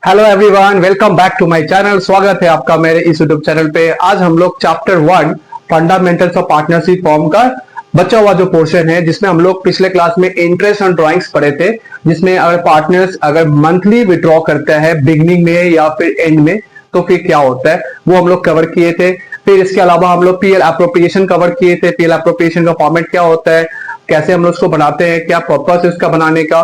Hello everyone, welcome back to my channel. स्वागत है आपका मेरे इस यूट्यूब चैनल पे। आज हम लोग chapter 1 fundamentals of partnership form का बचा हुआ जो पोर्शन है, जिसमें हम लोग पिछले क्लास में इंटरेस्ट ऑन ड्राइंग्स पढ़े थे, जिसमें अगर पार्टनर्स अगर मंथली विड्रॉ करते हैं बिगनिंग में या फिर एंड में तो फिर क्या होता है वो हम लोग कवर किए थे। फिर इसके अलावा हम लोग पीएल एप्रोप्रिएशन कवर किए थे। पीएल एप्रोप्रिएशन का फॉर्मेट क्या होता है, कैसे हम लोग उसको बनाते हैं, क्या पर्पस है उसका बनाने का।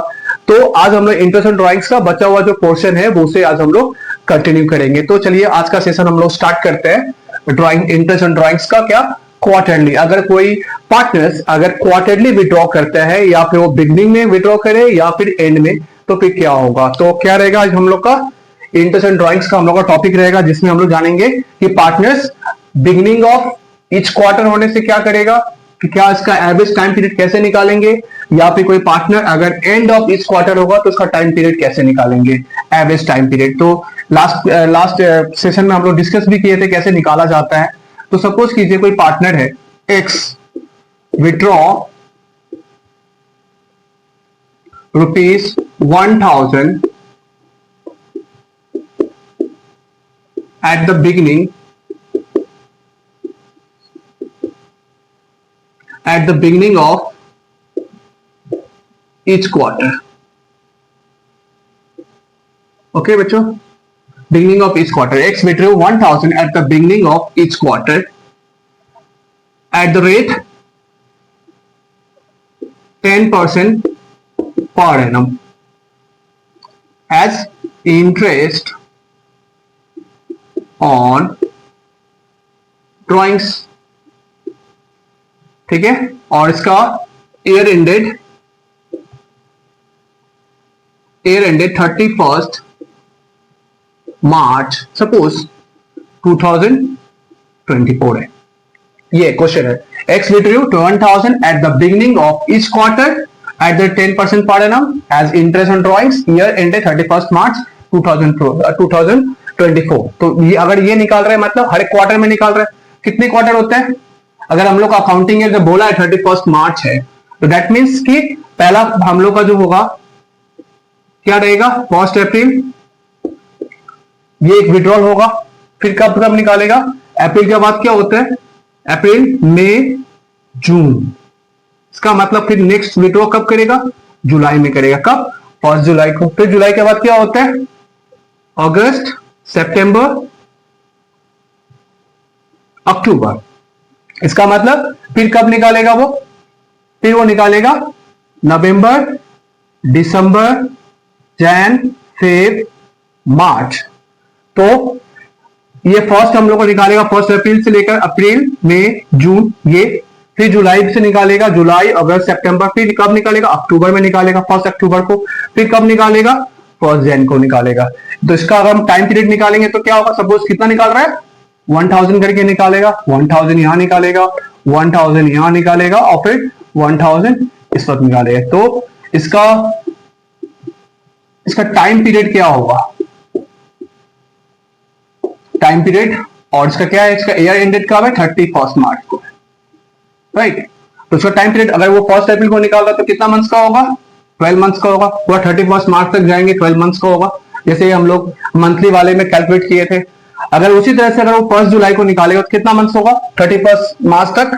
तो आज हम लोग इंटरेस्ट ऑन ड्राइंग्स का बचा हुआ जो पोर्शन है वो से आज हम लोग कंटिन्यू करेंगे। तो चलिए आज का सेशन हम लोग स्टार्ट करते हैं। ड्राइंग इंटरेस्ट ऑन ड्राइंग्स का क्या क्वार्टरली, अगर कोई पार्टनर्स अगर क्वार्टरली विड्रॉ करते हैं या फिर वो बिगनिंग में विड्रॉ करे या फिर एंड में, तो फिर क्या होगा। तो क्या रहेगा आज हम लोग का इंटरेस्ट ऑन ड्राइंग्स का हम लोग का टॉपिक रहेगा, जिसमें हम लोग जानेंगे कि partners beginning of each quarter होने से क्या करेगा, कि क्या इसका एवरेज टाइम पीरियड कैसे निकालेंगे, या फिर कोई पार्टनर अगर एंड ऑफ इच क्वार्टर होगा तो उसका टाइम पीरियड कैसे निकालेंगे, एवरेज टाइम पीरियड। तो लास्ट सेशन में हम लोग डिस्कस भी किए थे कैसे निकाला जाता है। तो सपोज कीजिए कोई पार्टनर है x withdraw ₹1000 at the beginning of each quarter. Okay बच्चों, beginning of each quarter, X withdrew 1000 at the beginning of each quarter at the rate 10% per annum as interest on drawings। ठीक है, और इसका year ended 31st मार्च suppose 2024 है। ये question है, X withdrew 1000 at the beginning of each quarter at the 10% per annum as interest on drawings, year ended 31st March 2024। तो ये अगर ये निकाल रहे हैं मतलब हर एक क्वार्टर में निकाल रहे हैं। कितने क्वार्टर होते हैं, अगर हम लोग का अकाउंटिंग है, बोला है 31st मार्च है, तो दैट मीन्स कि पहला हम लोग का जो होगा क्या रहेगा, 1 अप्रैल, ये एक विड्रॉल होगा। फिर कब कब निकालेगा, अप्रैल के बाद क्या होता है, अप्रैल मई जून, इसका मतलब फिर नेक्स्ट विड्रॉ कब करेगा, जुलाई में करेगा। कब, 1 जुलाई को। फिर जुलाई के बाद क्या होता है, अगस्त, सितंबर, अक्टूबर, इसका मतलब फिर कब निकालेगा वो, फिर वो निकालेगा नवंबर, दिसंबर, जैन, फेब, मार्च। तो ये फर्स्ट हम लोग को निकालेगा 1 अप्रैल से लेकर अप्रैल मई जून ये। फिर जुलाई से निकालेगा जुलाई, अगस्त, सितंबर। फिर कब निकालेगा, अक्टूबर में निकालेगा 1 अक्टूबर को। फिर कब निकालेगा, 1 जैन को निकालेगा। तो इसका अगर हम टाइम पीरियड निकालेंगे तो क्या होगा, सपोज कितना निकाल रहा है, 1000 करके निकालेगा, 1000 यहां निकालेगा, 1000 यहां निकालेगा और फिर 1000 इस वक्त निकालेगा। तो इसका टाइम पीरियड क्या होगा, टाइम पीरियड, और इसका क्या है, इसका ईयर एंडेड कब है, 31st मार्च को, राइट। तो इसका टाइम पीरियड अगर वो 1 अप्रैल को निकाल रहा तो कितना मंथ्स का होगा, 12 मंथ्स का होगा। पूरा 31st मार्च तक जाएंगे, 12 मंथ्स का होगा, जैसे हम लोग मंथली वाले में कैलकुलेट किए थे। अगर उसी तरह से अगर वो 1 जुलाई को निकालेगा तो कितना मंथ्स होगा, 31st मार्च तक।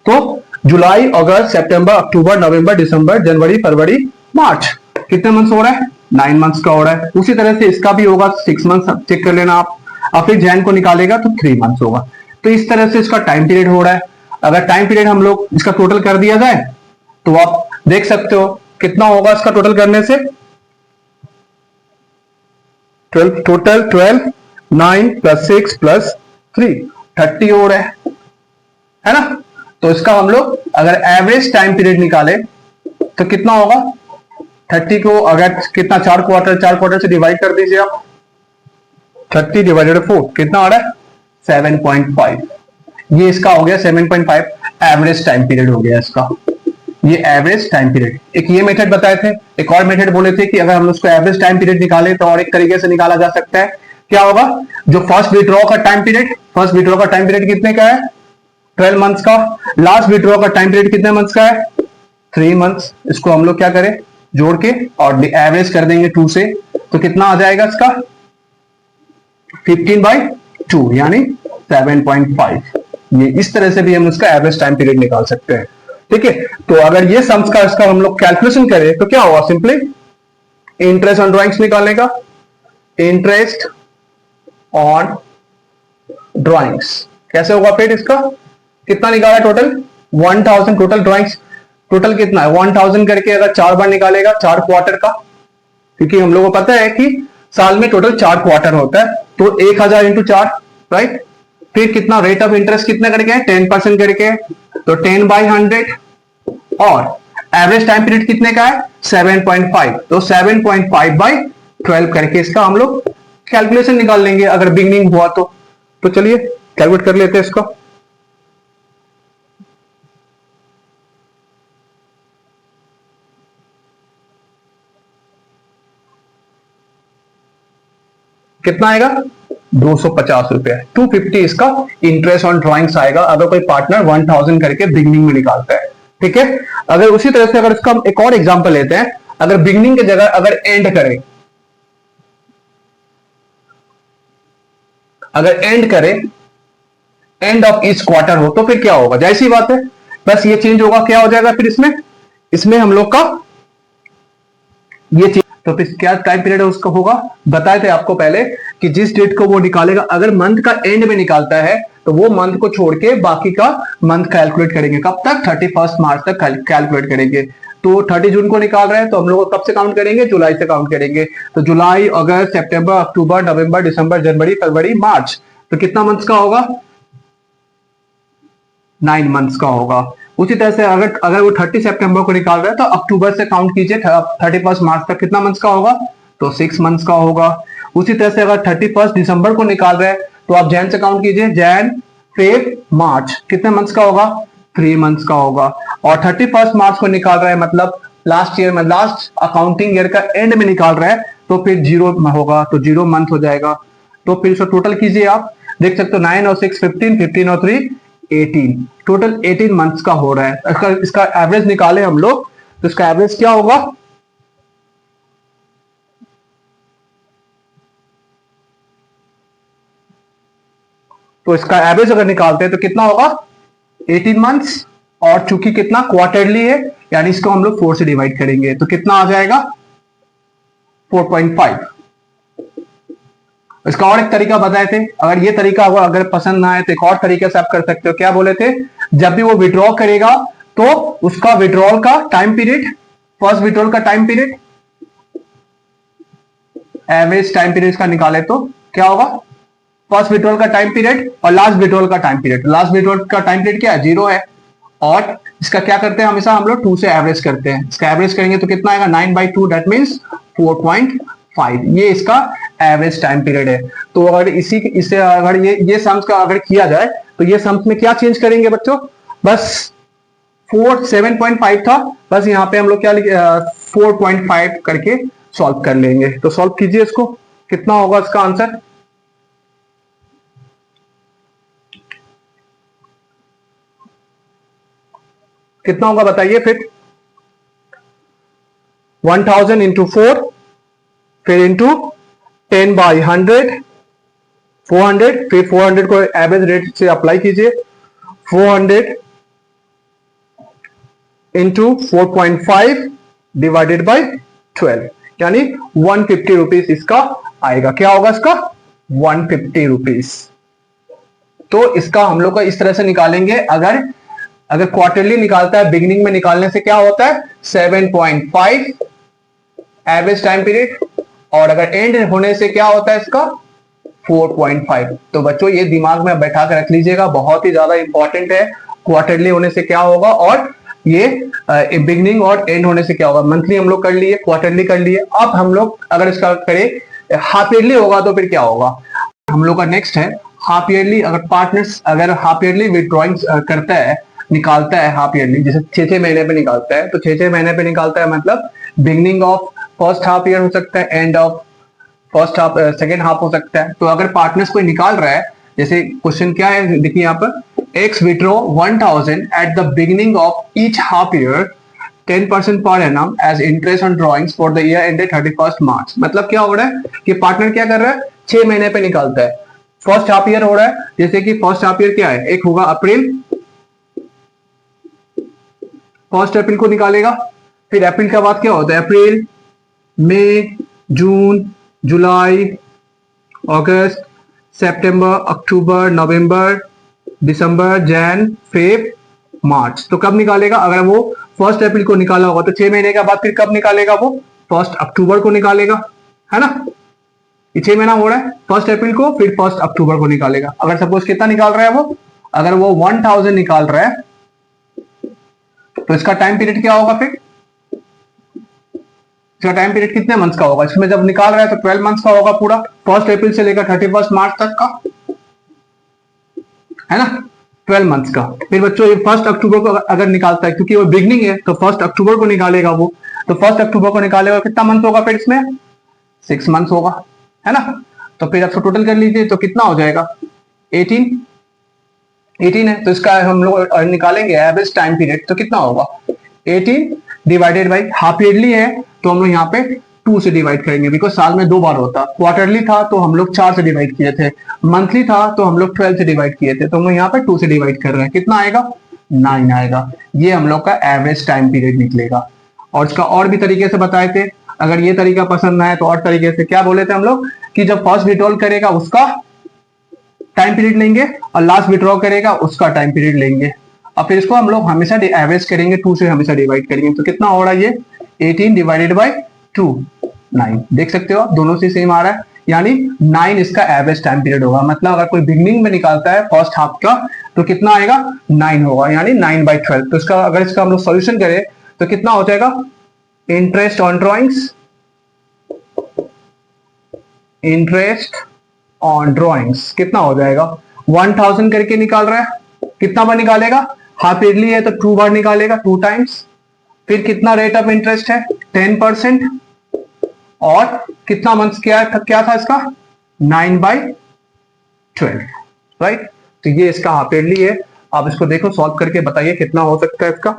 तो जुलाई, अगस्त, सितंबर, अक्टूबर, नवंबर, दिसंबर, जनवरी, फरवरी, मार्च, कितने मंथ्स हो रहा है, 9 मंथ्स का हो रहा है। उसी तरह से इसका भी होगा 6 मंथ्स, चेक कर लेना आप। और फिर जैन को निकालेगा तो 3 मंथ्स होगा। तो इस तरह से इसका टाइम पीरियड हो रहा है। अगर टाइम पीरियड हम लोग इसका टोटल कर दिया जाए तो आप देख सकते हो कितना होगा इसका टोटल करने से, 12 टोटल 12, 9 + 6 + 3 30 हो रहा है ना। तो इसका हम लोग अगर एवरेज टाइम पीरियड निकाले तो कितना होगा, 30 को अगर कितना 4 क्वार्टर से डिवाइड कर दीजिए आप, 30 / 4 कितना आ रहा है, 7.5। ये इसका हो गया 7.5 एवरेज टाइम पीरियड हो गया इसका, ये एवरेज टाइम पीरियड। एक ये मेथड बताए थे, एक और मेथड बोले थे कि अगर हम उसको एवरेज टाइम पीरियड निकाले तो और एक तरीके से निकाला जा सकता है। क्या होगा, जो फर्स्ट विड्रॉ का टाइम पीरियड कितने का है, 12 मंथ्स का। लास्ट विड्रॉ का टाइम पीरियड कितने मंथ्स का है, 3 मंथ्स। इसको हम लोग क्या करें, जोड़ के और एवरेज कर देंगे 2 से, तो कितना आ जाएगा इसका 15/2 यानी 7.5। ये इस तरह से भी हम उसका एवरेज टाइम पीरियड निकाल सकते हैं। ठीक है, तो अगर ये सम्स का इसका हम लोग कैलकुलेशन करें तो क्या होगा, सिंपली इंटरेस्ट ऑन ड्राइंग्स निकालने का, इंटरेस्ट ऑन ड्राइंग्स कैसे होगा, फिर इसका कितना निकाला टोटल 1000, टोटल ड्राइंग्स टोटल कितना है 1000 करके अगर 4 बार निकालेगा 4 क्वार्टर का, क्योंकि हम लोगों को पता है कि साल में टोटल 4 क्वार्टर होता है, तो 1000 इंटू 4, राइट। फिर कितना रेट ऑफ इंटरेस्ट कितना करके है 10% करके है, तो 10/100 और एवरेज टाइम पीरियड कितने का है 7.5, तो 7.5/12 करके इसका हम लोग कैलकुलेशन निकाल लेंगे अगर बिगनिंग हुआ तो चलिए कैलकुलेट कर लेते हैं इसको। कितना आएगा 250 रुपए, 250 इसका इंटरेस्ट ऑन ड्राइंग्स आएगा अगर कोई पार्टनर 1000 करके बिगनिंग में निकालता है। ठीक है, अगर उसी तरह से अगर इसका हम एक और एग्जांपल लेते हैं, अगर बिगनिंग की जगह अगर एंड करें, अगर एंड करें एंड ऑफ ईच क्वार्टर हो तो फिर क्या होगा, जैसी बात है बस ये चेंज होगा, क्या हो जाएगा फिर इसमें हम लोग का ये चेंज, तो फिर क्या टाइम पीरियड है उसका होगा, बताए थे आपको पहले कि जिस डेट को वो निकालेगा, अगर मंथ का एंड में निकालता है तो वो मंथ को छोड़ के बाकी का मंथ कैलकुलेट करेंगे, कब तक 31 मार्च तक कैलकुलेट करेंगे। तो 30 जून को निकाल रहे हैं तो हम लोग कब से काउंट करेंगे, जुलाई से काउंट करेंगे, तो जुलाई, अगस्त, सितंबर, अक्टूबर, नवंबर, दिसंबर, जनवरी, फरवरी, मार्च, तो कितना मंथ्स का होगा 9 मंथ्स का होगा। उसी तरह से अगर वो 30 सितंबर को निकाल रहा है तो अक्टूबर से काउंट कीजिए 31 मार्च तक कितना मंथ्स का होगा, तो 6 मंथ्स का होगा। उसी तरह से अगर 31 दिसंबर को निकाल रहे हैं तो आप जैन से काउंट कीजिए, जैन, फेब, मार्च, कितने मंथ्स का होगा 3 मंथ्स का होगा। और 31 मार्च को निकाल रहा है मतलब लास्ट ईयर में, लास्ट अकाउंटिंग ईयर का एंड में निकाल रहा है तो फिर 0 होगा, तो 0 मंथ हो जाएगा। तो फिर इसको टोटल कीजिए, आप देख सकते हो 9 और 6 15, 15 और 3 18, टोटल 18 मंथ्स का हो रहा है। इसका एवरेज निकाले हम लोग तो इसका एवरेज क्या होगा, तो इसका एवरेज अगर निकालते हैं तो कितना होगा 18 मंथ्स, और चूंकि कितना क्वार्टरली है यानी इसको हम लोग 4 से डिवाइड करेंगे तो कितना आ जाएगा 4.5। इसका और एक तरीका बताए थे, अगर ये तरीका अगर पसंद ना आए तो एक और तरीके से आप कर सकते हो। क्या बोले थे, जब भी वो विड्रॉ करेगा तो उसका विड्रॉल का टाइम पीरियड, फर्स्ट विड्रॉल का time period, average time period का निकाले तो क्या होगा, फर्स्ट विड्रॉल का टाइम पीरियड और लास्ट विड्रॉल का टाइम पीरियड। लास्ट विड्रॉल का टाइम पीरियड क्या है 0 है, और इसका क्या करते हैं हमेशा हम लोग 2 से एवरेज करते हैं। इसका एवरेज करेंगे तो कितना आएगा 9/2, दैट मीन्स 4.5, ये इसका एवरेज टाइम पीरियड है। तो अगर इसे अगर ये सम्स का अगर किया जाए तो ये सम्स में क्या चेंज करेंगे बच्चों, बस 7.5 था, बस यहाँ पे हम लोग क्या 4.5 करके सॉल्व कर लेंगे। तो सॉल्व कीजिए इसको, कितना होगा इसका आंसर, कितना होगा बताइए फिर, 1000 इंटू 4, फिर इंटू 10/100, 400, फिर 400 को एवरेज रेट से अप्लाई कीजिए, 400 इंटू 4.5 डिवाइडेड बाई 12 यानी 150 रुपीज इसका आएगा। क्या होगा इसका 150 रुपीज। तो इसका हम लोग का इस तरह से निकालेंगे। अगर क्वार्टरली निकालता है, बिगिनिंग में निकालने से क्या होता है 7.5 एवरेज टाइम पीरियड, और अगर एंड होने से क्या होता है इसका 4.5। तो बच्चों ये दिमाग में बैठा कर रख लीजिएगा, बहुत ही ज्यादा इंपॉर्टेंट है। क्वार्टरली होने से क्या होगा और ये बिगिनिंग और एंड होने से क्या होगा। मंथली हम लोग कर लिए, क्वार्टरली कर लिए, अब हम लोग अगर इसका करें हाफ ईयरली होगा तो फिर क्या होगा। हम लोग का नेक्स्ट है हाफ ईयरली। अगर पार्टनर्स अगर हाफ ईयरली विड्रॉइंग करता है, निकालता है हाफ ईयरली, जैसे 6 महीने पे निकालता है, तो 6 महीने पे निकालता है मतलब beginning of first half year हो सकता है, end of first half second half हो सकता है। तो अगर पार्टनर्स कोई निकाल रहा है, जैसे क्वेश्चन क्या है देखिए यहाँ पर, X withdraw 1000 at the beginning of each half year 10% per annum as interest on drawings for the year ended 31 March. मतलब क्या हो रहा है कि पार्टनर क्या कर रहा है 6 महीने पे निकालता है। फर्स्ट हाफ ईयर हो रहा है, जैसे कि फर्स्ट हाफ ईयर क्या है, एक होगा अप्रैल, फर्स्ट अप्रैल को निकालेगा। फिर अप्रैल के बाद क्या होता है, अप्रैल, मई, जून, जुलाई, अगस्त, सितंबर, अक्टूबर, नवंबर, दिसंबर, जैन, फेब, मार्च। तो कब निकालेगा, अगर वो फर्स्ट अप्रैल को निकाला होगा तो 6 महीने के बाद फिर कब निकालेगा, वो फर्स्ट अक्टूबर को निकालेगा, है ना। ये 6 महीना हो रहा है, फर्स्ट अप्रैल को फिर फर्स्ट अक्टूबर को निकालेगा। अगर सपोज कितना निकाल रहा है वो, अगर वो 1000 निकाल रहा है तो इसका टाइम पीरियड क्या होगा, फिर इसका टाइम पीरियड कितने मंथ्स का होगा, इसमें जब निकाल रहा है तो 12 मंथ्स का होगा पूरा, फर्स्ट अप्रैल से लेकर 31 मार्च तक का, है ना, 12 मंथ्स का। फिर बच्चों ये फर्स्ट अक्टूबर को अगर निकालता है, क्योंकि वो बिगनिंग है तो फर्स्ट अक्टूबर को निकालेगा वो, तो फर्स्ट अक्टूबर को निकालेगा, कितना मंथ होगा फिर इसमें, 6 मंथ्स होगा, है ना। तो फिर आप टोटल कर लीजिए तो कितना हो जाएगा, 18 है। तो इसका हम लोग निकालेंगे एवरेज टाइम पीरियड, तो कितना होगा 18 डिवाइडेड बाई हाफ ईयरली है तो हम लोग यहाँ पे 2 से डिवाइड करेंगे, बिकॉज साल में 2 बार होता। क्वार्टरली था तो हम लोग 4 से डिवाइड किए थे, मंथली था तो हम लोग 12 से डिवाइड किए थे, तो हम लोग यहाँ पे 2 से डिवाइड कर रहे हैं, कितना आएगा 9 आएगा। ये हम लोग का एवरेज टाइम पीरियड निकलेगा। और इसका और भी तरीके से बताए थे, अगर ये तरीका पसंद ना है तो और तरीके से क्या बोले थे हम लोग, कि जब फर्स्ट विड्रॉल करेगा उसका टाइम पीरियड लेंगे और लास्ट विड्रॉ करेगा उसका टाइम पीरियड लेंगे, और फिर इसको हम लोग हमेशा एवरेज करेंगे, 2 से हमेशा डिवाइड करेंगे। तो कितना हो रहा है ये 18 डिवाइडेड बाई 2, 9। देख सकते हो दोनों से सेम आ रहा है, यानी 9 इसका एवरेज टाइम पीरियड होगा। मतलब अगर कोई बिगनिंग में निकालता है फर्स्ट हाफ का तो कितना आएगा 9 होगा, यानी 9/12। तो इसका अगर इसका हम लोग सोल्यूशन करें तो कितना हो जाएगा, interest on drawings, interest on drawings कितना हो जाएगा 1000 करके निकाल रहा है, कितना बार निकालेगा, हाफ ईयरली है तो 2 बार निकालेगा, 2 टाइम्स। फिर कितना रेट ऑफ इंटरेस्ट है 10%, और कितना मंथ्स क्या था इसका 9/12, राइट। तो ये इसका हाफ ईयरली है। आप इसको देखो सॉल्व करके बताइए कितना हो सकता है इसका,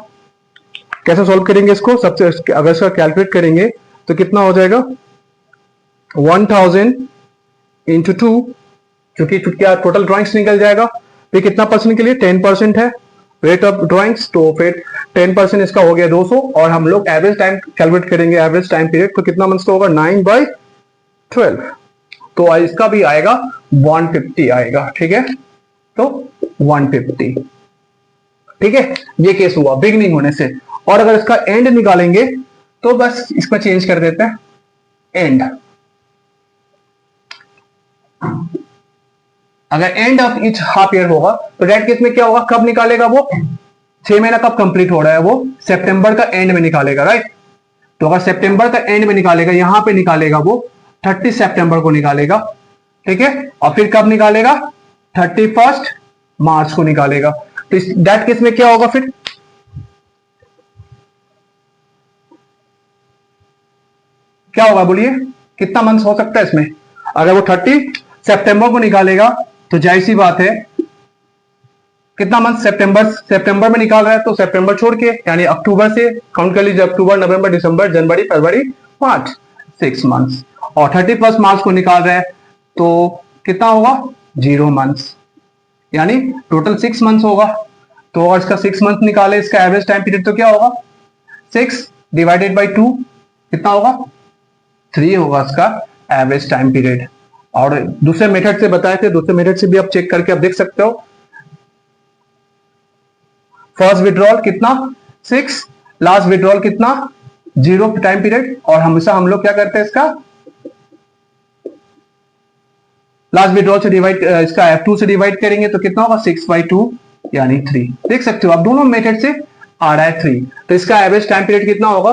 कैसे सॉल्व करेंगे इसको। सबसे अगर इसका कैलकुलेट करेंगे तो कितना हो जाएगा 1000 इंटू 2, क्योंकि क्या टोटल ड्राइंग्स निकल जाएगा। फिर कितना परसेंट के लिए 10% है रेट ऑफ ड्राइंग्स, तो फिर 10% इसका हो गया 200, और हम लोग एवरेज टाइम कैलकुलेट करेंगे, एवरेज टाइम पीरियड, तो कितना मंथ्स का होगा 9/12, तो इसका भी आएगा 150 आएगा, ठीक है। तो 150, ठीक है। ये केस हुआ बिगनिंग होने से। और अगर इसका एंड निकालेंगे तो बस इसको चेंज कर देते हैं, एंड। अगर end of each half year होगा तो डेट केस में क्या होगा, कब निकालेगा वो, 6 महीना कब कंप्लीट हो रहा है वो, सितंबर का एंड में निकालेगा, राइट। तो अगर सितंबर का एंड में निकालेगा, यहां पे निकालेगा वो 30 सितंबर को निकालेगा, ठीक है। और फिर कब निकालेगा 31 मार्च को निकालेगा। तो इस डेट केस में क्या होगा, फिर क्या होगा बोलिए, कितना मंथ हो सकता है इसमें। अगर वो 30 सितंबर को निकालेगा तो जाहिर सी बात है कितना मंथ, सितंबर में निकाल रहा है तो सितंबर छोड़ के, यानी अक्टूबर से काउंट कर लीजिए, अक्टूबर, नवंबर, दिसंबर, जनवरी, फरवरी, मार्च, 6 मंथ्स। और 31 मार्च को निकाल रहा है तो कितना होगा 0 मंथ्स, यानी टोटल 6 मंथ्स होगा। तो अगर इसका 6 मंथ निकाले, इसका एवरेज टाइम पीरियड तो क्या होगा 6 डिवाइडेड बाई 2, कितना होगा 3 होगा इसका एवरेज टाइम पीरियड। और दूसरे मेथड से बताए थे, दूसरे मेथड से भी आप चेक करके आप देख सकते हो। फर्स्ट विड्रॉल कितना 6, लास्ट विड्रॉल कितना 0 टाइम पीरियड, और हमेशा हम लोग क्या करते हैं, इसका लास्ट विड्रॉल से डिवाइड, इसका F2 से डिवाइड करेंगे तो कितना होगा 6/2, यानी 3। देख सकते हो आप दोनों मेथड से आ रहा है 3, तो इसका एवरेज टाइम पीरियड कितना होगा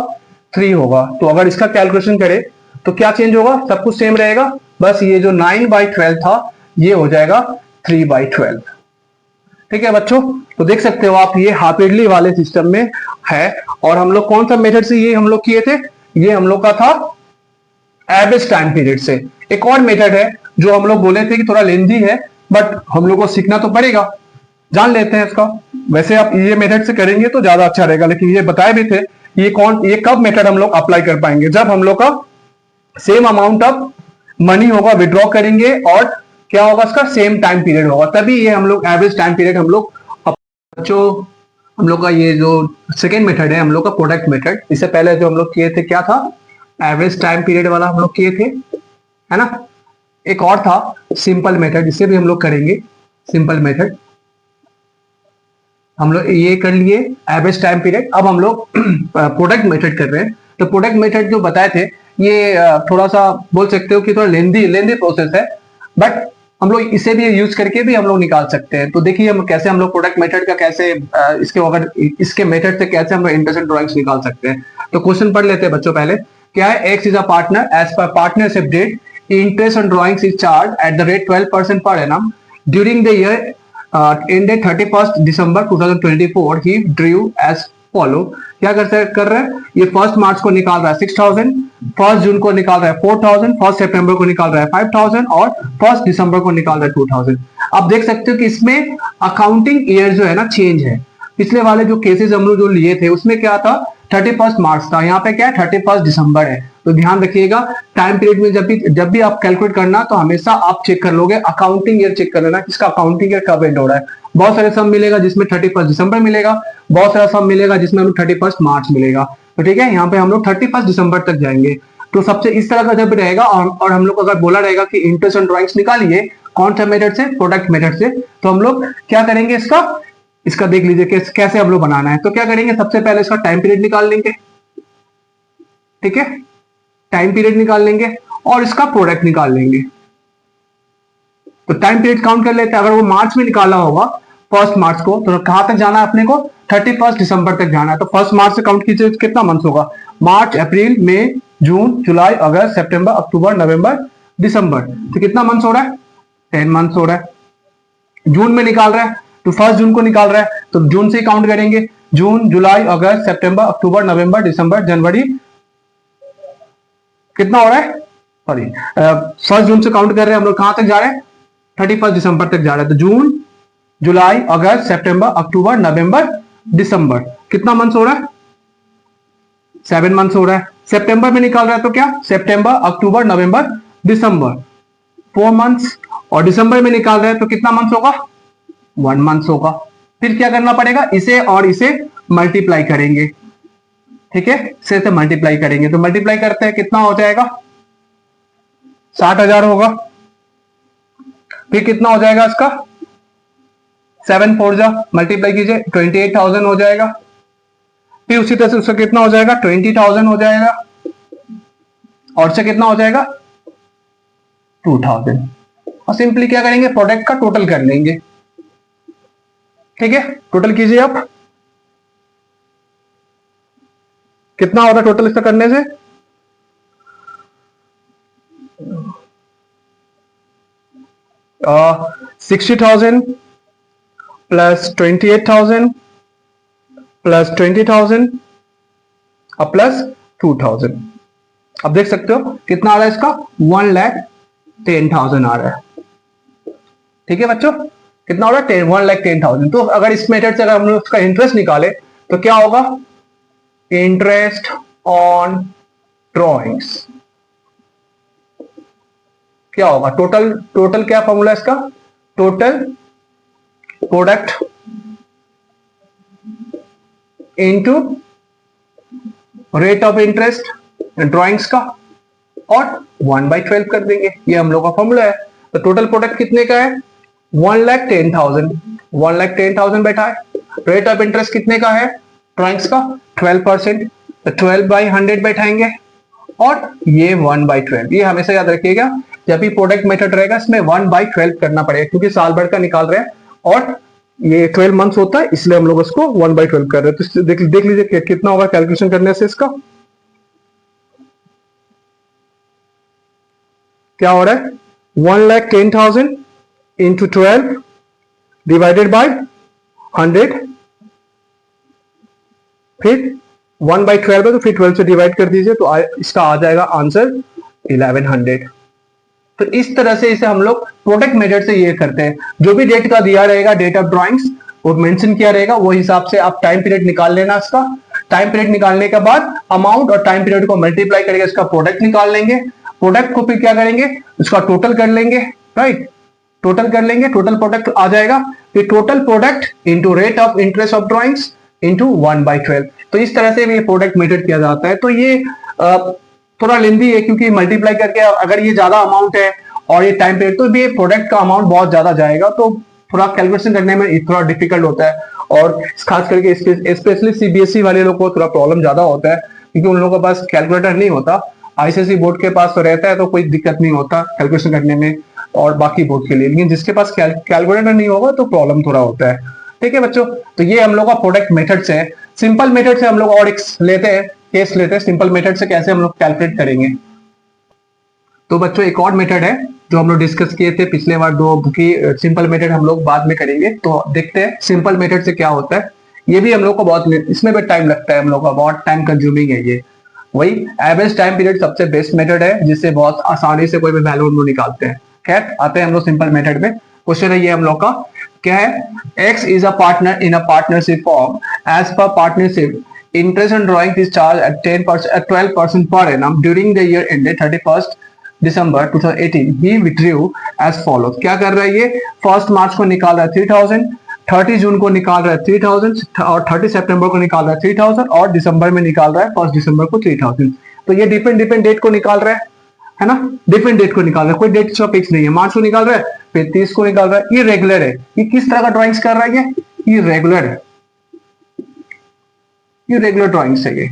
3 होगा। तो अगर इसका कैलकुलेशन करें तो क्या चेंज होगा, सब कुछ सेम रहेगा, बस ये जो 9/12 था ये हो जाएगा 3/12, ठीक है बच्चों। तो देख सकते हो आप ये हाफ ईयरली वाले सिस्टम में है। और हम लोग कौन सा मेथड से ये हम लोग किए थे, ये हम लोग का था एवरेज टाइम पीरियड से। एक और मेथड है जो हम लोग बोले थे कि थोड़ा लेंथी है, बट हम लोग को सीखना तो पड़ेगा, जान लेते हैं इसका। वैसे आप ये मेथड से करेंगे तो ज्यादा अच्छा रहेगा, लेकिन ये बताए भी थे ये कब मेथड हम लोग अप्लाई कर पाएंगे, जब हम लोग का सेम अमाउंट ऑफ मनी होगा विड्रॉ करेंगे और क्या होगा इसका सेम टाइम पीरियड होगा, तभी ये हम लोग एवरेज टाइम पीरियड हम लोग जो हम लोग का ये जो सेकेंड मेथड है हम लोग का प्रोडक्ट मेथड, इससे पहले जो हम लोग किए थे क्या था, एवरेज टाइम पीरियड वाला हम लोग किए थे, है ना। एक और था सिंपल मेथड, इसे भी हम लोग करेंगे। सिंपल मेथड हम लोग ये कर लिए एवरेज टाइम पीरियड। अब हम लोग प्रोडक्ट मेथड कर रहे हैं। तो प्रोडक्ट मेथड जो बताए थे ये थोड़ा सा बोल सकते हो कि थोड़ा लेंदी प्रोसेस है, बट हम लोग इसे भी यूज करके भी हम लोग निकाल सकते हैं। तो देखिए हम कैसे हम लोग प्रोडक्ट मेथड का कैसे इसके अगर इसके मेथड से कैसे हम लोग इंटरेस्ट ड्राइंग्स निकाल सकते हैं। तो क्वेश्चन पढ़ लेते हैं बच्चों। पहले क्या है, X is a partner as per partnership deed interest on drawings is charge at the rate 12% per annum during the year ended 31st December 2024 he drew as follow। क्या कर रहा है, ये 1 मार्च को निकाल रहा है 6000, 1 जून को निकाल रहा है 4000, 1 सितंबर को निकाल रहा है 5000 और 1 दिसंबर को निकाल रहा है 2000। आप देख सकते हो कि इसमें अकाउंटिंग ईयर जो है ना चेंज है। पिछले वाले जो केसेस हम लोग जो लिए थे उसमें क्या था, 31 मार्च था, यहाँ पे क्या है 31 दिसंबर है। तो ध्यान रखिएगा टाइम पीरियड में जब भी आप कैलकुलेट करना तो हमेशा आप चेक कर लोगे अकाउंटिंग ईयर चेक कर लेना, किसका अकाउंटिंग ईयर कब एंड हो रहा है। बहुत सारे सम मिलेगा जिसमें 31 दिसंबर मिलेगा, बहुत सारा सम मिलेगा जिसमें हम 31 मार्च मिलेगा। तो ठीक है, यहाँ पे हम लोग 31 दिसंबर तक जाएंगे। तो सबसे इस तरह का जब रहेगा और हम लोग अगर बोला रहेगा कि इंटरेस्ट ऑन ड्राइंग्स निकालिए कौन सा मेथड से, प्रोडक्ट मेथड से, तो हम लोग क्या करेंगे इसका देख लीजिए कैसे हम लोग बनाना है। तो क्या करेंगे, सबसे पहले इसका टाइम पीरियड निकाल लेंगे, ठीक है, टाइम पीरियड निकाल लेंगे और इसका प्रोडक्ट निकाल लेंगे। तो टाइम पीरियड काउंट कर लेते हैं। अगर वो मार्च में निकाला होगा 1 मार्च को, तो कहां तक जाना है अपने को, 31 दिसंबर तक जाना है। तो 1 मार्च से काउंट कीजिए कितना मंथ होगा, मार्च, अप्रैल, मई, जून, जुलाई, अगस्त, सितंबर, अक्टूबर, नवंबर, दिसंबर। तो कितना मंथ हो रहा है, 10 मंथ हो रहा है। जून में निकाल रहा है तो 1 जून को निकाल रहा है, तो जून से काउंट करेंगे, जून, जुलाई, अगस्त, सितंबर, अक्टूबर, नवंबर, दिसंबर, जनवरी। कितना हो रहा है, सॉरी 1 जून से काउंट कर रहे हैं हम लोग, कहां तक जा रहे हैं, 31 दिसंबर तक जा रहा है। तो जून, जुलाई, अगस्त, सितंबर, अक्टूबर, नवंबर, दिसंबर, कितना मंथ हो रहा है, 7 मंथ हो रहा है। सितंबर में निकाल रहा है तो क्या, सितंबर, अक्टूबर, नवंबर, दिसंबर, 4 मंथ्स। और दिसंबर में निकाल रहा है तो कितना मंथ होगा, 1 मंथ होगा। फिर क्या करना पड़ेगा, इसे और इसे मल्टीप्लाई करेंगे, ठीक है, इसे मल्टीप्लाई करेंगे। तो मल्टीप्लाई करते हैं, कितना हो जाएगा, 60,000 होगा। फिर कितना हो जाएगा इसका, 7 4 जा मल्टीप्लाई कीजिए 28,000 हो जाएगा। फिर उसी तरह से उसका कितना हो जाएगा, 20,000 हो जाएगा। और से कितना हो जाएगा, 2,000। और सिंपली क्या करेंगे, प्रोडक्ट का टोटल कर लेंगे, ठीक है। टोटल कीजिए आप, कितना होता है टोटल इसका करने से, 60,000 प्लस 28,000 प्लस 20,000 और प्लस 2,000। अब देख सकते हो कितना आ रहा है इसका, 1,10,000 आ रहा है, ठीक है बच्चों। कितना हो रहा है, 1,10,000। तो अगर इस मेथड से अगर हम लोग उसका इंटरेस्ट निकाले तो क्या होगा, इंटरेस्ट ऑन ड्रॉइंग्स क्या होगा, टोटल क्या फॉर्मूला है इसका, total product into rate of interest drawings का और 1/12 कर देंगे, ये हम लोग का फॉर्मूला है। तो टोटल प्रोडक्ट कितने का है, 1,10,000, 1,10,000 बैठा है। रेट ऑफ इंटरेस्ट कितने का है ड्रॉइंग्स का, 12%, तो 12/100 बैठाएंगे और ये 1/12। ये हमेशा याद रखिएगा जब भी प्रोडक्ट मेथड रहेगा इसमें 1/12 करना पड़ेगा, क्योंकि साल भर का निकाल रहे हैं और ये 12 मंथ्स होता है, इसलिए हम लोग इसको 1/12 कर रहे हैं। तो देख लीजिए कितना होगा कैलकुलेशन करने से इसका, क्या हो रहा है, 1,10,000 इंटू 12 डिवाइडेड बाय 100, फिर 1/12 है तो फिर 12 से डिवाइड कर दीजिए, तो इसका आ जाएगा आंसर 1100। तो इस तरह से इसे हम लोग प्रोडक्ट मेथड से ये करते हैं। जो भी डेट का दिया रहेगा, डेट ऑफ ड्राइंग्स वो मेंशन किया रहेगा, वो हिसाब से आप टाइम पीरियड निकाल लेना। इसका टाइम पीरियड निकालने के बाद अमाउंट और टाइम पीरियड को मल्टीप्लाई करके इसका प्रोडक्ट निकाल लेंगे प्रोडक्ट को फिर क्या करेंगे, उसका टोटल कर लेंगे, राइट, टोटल कर लेंगे, टोटल प्रोडक्ट आ जाएगा, फिर total product into rate of interest of drawings into 1/12। तो इस तरह से ये प्रोडक्ट मेथड किया जाता है। तो ये थोड़ा लेंदी है क्योंकि मल्टीप्लाई करके अगर ये ज्यादा अमाउंट है और ये टाइम पीरियड, तो ये प्रोडक्ट का अमाउंट बहुत ज्यादा जाएगा, तो थोड़ा कैलकुलेशन करने में थोड़ा डिफिकल्ट होता है। और खास करके स्पेशली सीबीएसई वाले लोग को थोड़ा प्रॉब्लम ज्यादा होता है क्योंकि उन लोगों के पास कैलकुलेटर नहीं होता। आईसीएसई बोर्ड के पास तो रहता है तो कोई दिक्कत नहीं होता कैलकुलेशन करने में और बाकी बोर्ड के लिए, लेकिन जिसके पास कैलकुलेटर नहीं होगा तो प्रॉब्लम थोड़ा होता है। ठीक है बच्चों, तो ये हम लोग का प्रोडक्ट मेथड से है। सिंपल मेथड से हम लोग और एक लेते हैं, केस लेते हैं, सिंपल मेथड से कैसे हम लोग कैलकुलेट करेंगे। तो बच्चों एक और मेथड है जो हम लोग डिस्कस किए थे पिछले बार दो की, सिंपल मेथड हम लोग बाद में करेंगे। तो देखते हैं सिंपल मेथड से क्या होता है। ये भी हम लोग को बहुत, इसमें भी टाइम लगता है, हम लोग का बहुत टाइम कंज्यूमिंग है ये। वही एवरेज टाइम पीरियड सबसे बेस्ट मेथड है जिससे बहुत आसानी से कोई भी वैल्यू हम लोग निकालते हैं। खैर आते हैं हम लोग सिंपल मेथड में। क्वेश्चन है ये हम लोग का, क्या है, X is a partner in a partnership firm. As per partnership, interest on drawing is charged at 10% at 12% per annum during the year ended 31st December 2018. He withdrew as follows. क्या कर रहा है ये, 1 मार्च को निकाल रहा है 3000, 30 जून को निकाल रहा है 3000 और 30 सितंबर को निकाल रहा है 3000 और दिसंबर में निकाल रहा है 1 दिसंबर को 3000। तो ये डिफरेंट डेट को निकाल रहा है ना, डिफरेंट डेट को निकाल रहा है, कोई डेट इसका फिक्स नहीं है। मार्च को निकाल रहा है, फिर 30 को निकाल रहा है। ये रेगुलर है। ये किस तरह का ड्राइंग्स कर रहा है, ये रेगुलर है, ये रेगुलर ड्राइंग्स है ये।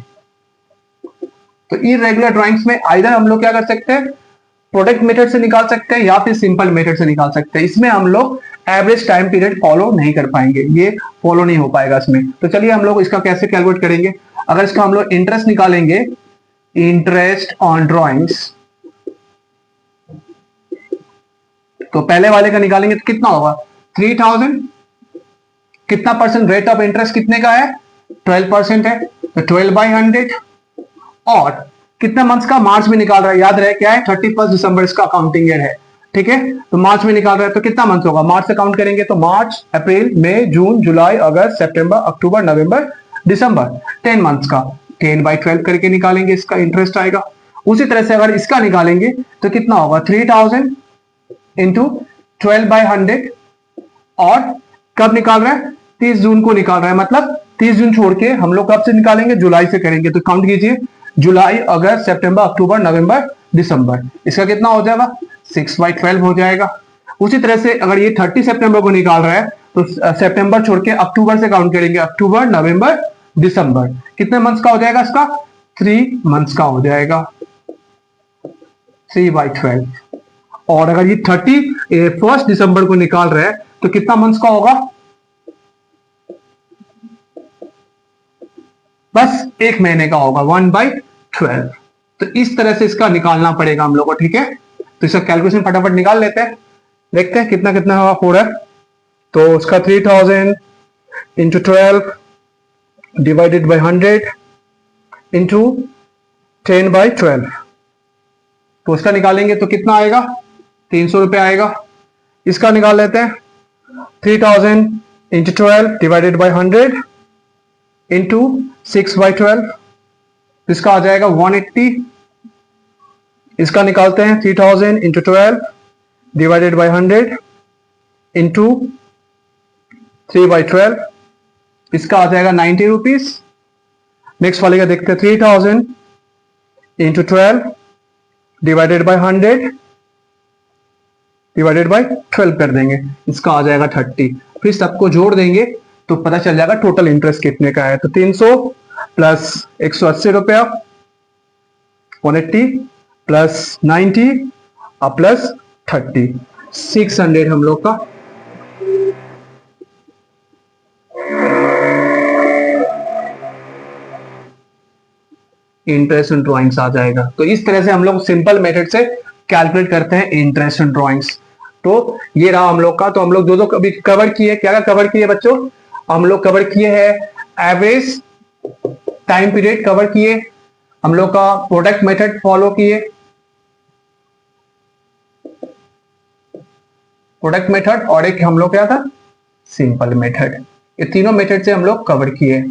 तो इरेगुलर ड्राइंग्स में आइदर हम लोग क्या कर सकते हैं, प्रोडक्ट मेथड से निकाल सकते हैं या फिर सिंपल मेथड से निकाल सकते हैं। इसमें हम लोग एवरेज टाइम पीरियड फॉलो नहीं कर पाएंगे, ये फॉलो नहीं हो पाएगा इसमें। तो चलिए हम लोग इसका कैसे कैलकुलेट करेंगे। अगर इसका हम लोग इंटरेस्ट निकालेंगे, इंटरेस्ट ऑन ड्राइंग्स, तो पहले वाले का निकालेंगे तो कितना होगा 3000, कितना परसेंट रेट ऑफ इंटरेस्ट कितने का है 12% है, तो 12/100 और कितना मंथ्स का, मार्च में निकाल रहा है, याद रहे क्या है 31 दिसंबर इसका अकाउंटिंग ईयर है। ठीक है, तो मार्च में निकाल रहा है तो कितना मंथ होगा, मार्च से काउंट करेंगे तो मार्च, अप्रैल, मई, जून, जुलाई, अगस्त, सितंबर, अक्टूबर, नवंबर, दिसंबर, 10 मंथ्स का 10/12 करके निकालेंगे, इसका इंटरेस्ट आएगा। उसी तरह से अगर इसका निकालेंगे तो कितना होगा 3000 इंटू 12/100 और कब निकाल रहा है 30 जून को निकाल रहा है, मतलब 30 जून छोड़ के हम लोग कब से निकालेंगे, जुलाई से करेंगे। तो काउंट कीजिए, जुलाई, अगस्त, सितंबर, अक्टूबर, नवंबर, दिसंबर, इसका कितना हो जाएगा 6/12 हो जाएगा। उसी तरह से अगर ये 30 सितंबर को निकाल रहा है तो सितंबर छोड़ के अक्टूबर से काउंट करेंगे, अक्टूबर, नवंबर, दिसंबर, कितने मंथ्स का हो जाएगा इसका 3 मंथ्स का हो जाएगा 3/12। और अगर ये 31 दिसंबर को निकाल रहा है तो कितना मंथ्स का होगा, बस 1 महीने का होगा 1/12। तो इस तरह से इसका निकालना पड़ेगा हम लोग को। ठीक है, तो इसका कैलकुलेशन फटाफट निकाल लेते हैं, देखते हैं कितना कितना हो रहा है। तो उसका 3000 इंटू 12 डिवाइडेड बाई 100 इंटू 10/12, तो उसका निकालेंगे तो कितना आएगा 300 रुपए आएगा। इसका निकाल लेते हैं 3000 इंटू 12 डिवाइडेड बाई 100 इंटू 6/12, इसका आ जाएगा 180। इसका निकालते हैं 3000 इंटू 12 डिवाइडेड बाई 100 इंटू 3/12, इसका आ जाएगा 90 रुपीज। नेक्स्ट वाले का देखते हैं 3000 into 12 divided by 100 divided by 12 कर देंगे, इसका आ जाएगा 30। फिर सबको जोड़ देंगे तो पता चल जाएगा टोटल इंटरेस्ट कितने का है। तो 300 प्लस 180 रुपया 180 प्लस 90 और प्लस 30 600 हम लोग का इंटरेस्ट ऑन ड्राइंग्स आ जाएगा। तो इस तरह से हम लोग सिंपल मेथड से कैलकुलेट करते हैं इंटरेस्ट ऑन ड्राइंग्स। तो ये रहा हम लोग का। तो हम लोग दो कभी कवर किए, क्या कवर किए बच्चों, हम लोग कवर किए हैं एवरेज टाइम पीरियड कवर किए, हम लोग का प्रोडक्ट मेथड फॉलो किए, प्रोडक्ट मेथड, और एक हम लोग क्या था सिंपल मेथड। ये तीनों मेथड से हम लोग कवर किए।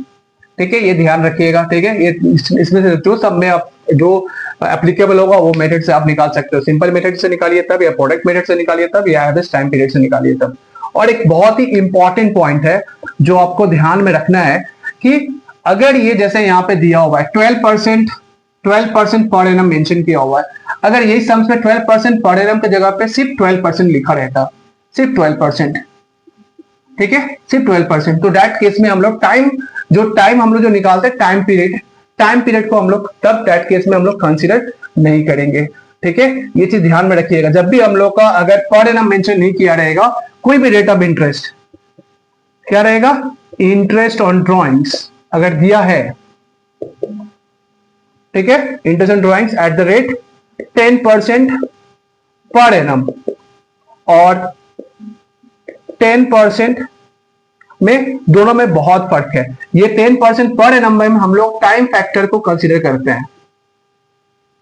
ठीक है, ये ध्यान रखिएगा। ठीक है, ये इसमें से जो सब में जो एप्लीकेबल होगा वो मेथड से आप निकाल सकते हो। सिंपल मेथड से निकालिए तब, या प्रोडक्ट मेथड से निकालिए तब, या एवरेज टाइम पीरियड से निकालिए तब। और एक बहुत ही इंपॉर्टेंट पॉइंट है जो आपको ध्यान में रखना है कि अगर ये जैसे यहाँ पे दिया हुआ है 12% पर एनम मेंशन किया हुआ है, अगर यही सम्स में 12% पर एनम की जगह पे सिर्फ 12% लिखा रहता, सिर्फ 12%, ठीक है, सिर्फ 12%, तो दैट केस में हम लोग टाइम हम लोग जो निकालते हैं टाइम पीरियड को हम लोग तब दैट केस में हम लोग कंसीडर नहीं करेंगे। ठीक है, ये चीज ध्यान में रखिएगा। जब भी हम लोग का अगर पर एनम मेंशन नहीं किया रहेगा, कोई भी रेट ऑफ इंटरेस्ट क्या रहेगा, इंटरेस्ट ऑन ड्रॉइंग्स अगर दिया है, ठीक है, interest on drawings eight the rate 10% per annum और 10% में, दोनों में बहुत फर्क है। ये 10% पर एनम में हम लोग टाइम फैक्टर को कंसीडर करते हैं,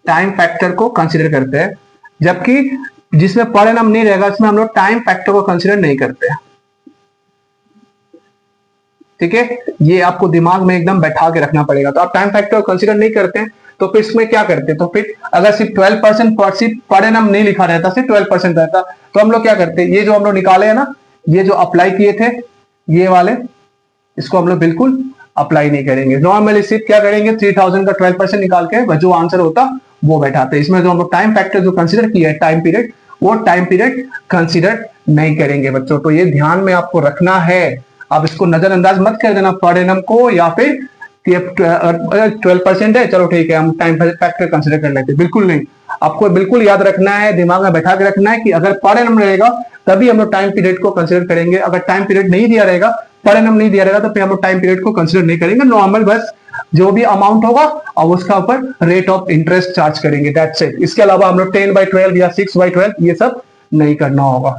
टाइम फैक्टर को कंसीडर करते हैं, जबकि जिसमें पर एनम नहीं रहेगा इसमें हम लोग टाइम फैक्टर को कंसीडर नहीं करते हैं। ठीक है, ये आपको दिमाग में एकदम बैठा के रखना पड़ेगा। तो आप टाइम फैक्टर को कंसीडर नहीं करते हैं तो फिर इसमें क्या करते हैं, तो फिर अगर सिर्फ 12% पर एनम नहीं लिखा रहता, सिर्फ 12% रहता, तो हम लोग क्या करते हैं, ये जो हम लोग निकाले हैं ना, ये जो अप्लाई किए थे ये वाले, इसको हम लोग बिल्कुल अप्लाई नहीं करेंगे। नॉर्मली सिर्फ क्या करेंगे, 3000 का 12% निकाल के जो आंसर होता वो बैठाते। इसमें जो हम लोग टाइम फैक्टर जो कंसीडर किया है टाइम पीरियड, वो टाइम पीरियड कंसीडर नहीं करेंगे बच्चों। तो ये ध्यान में आपको रखना है, आप इसको नजरअंदाज मत कर देना पर एनम को, या फिर 12% है चलो ठीक है हम टाइम फैक्टर कंसीडर कर लेते, बिल्कुल नहीं। आपको बिल्कुल याद रखना है, दिमाग में बैठा के रखना है कि अगर पर एनम रहेगा तभी हम लोग टाइम पीरियड को कंसीडर करेंगे। अगर टाइम पीरियड नहीं दिया रहेगा, पर एनम नहीं दिया रहेगा, तो फिर हम लोग टाइम पीरियड को कंसीडर नहीं करेंगे। नॉर्मल बस जो भी अमाउंट होगा और उसका ऊपर रेट ऑफ इंटरेस्ट चार्ज करेंगे, दैट्स इट। इसके अलावा हम लोग 10/12 या 6/12 ये सब नहीं करना होगा।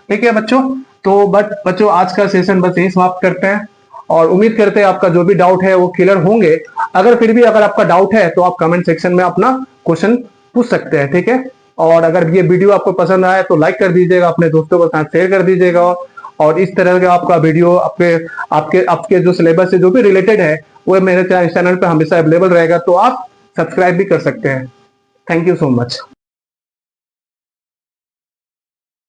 ठीक है बच्चों, तो बच्चों आज का सेशन बस यही समाप्त करते हैं और उम्मीद करते हैं आपका जो भी डाउट है वो क्लियर होंगे। अगर फिर भी अगर आपका डाउट है तो आप कमेंट सेक्शन में अपना क्वेश्चन पूछ सकते हैं। ठीक है, और अगर ये वीडियो आपको पसंद आया तो लाइक कर दीजिएगा, अपने दोस्तों के साथ शेयर कर दीजिएगा, और इस तरह का आपका वीडियो आपके जो सिलेबस से जो भी रिलेटेड है वो मेरे चैनल पे हमेशा अवेलेबल रहेगा, तो आप सब्सक्राइब भी कर सकते हैं। Thank you so much.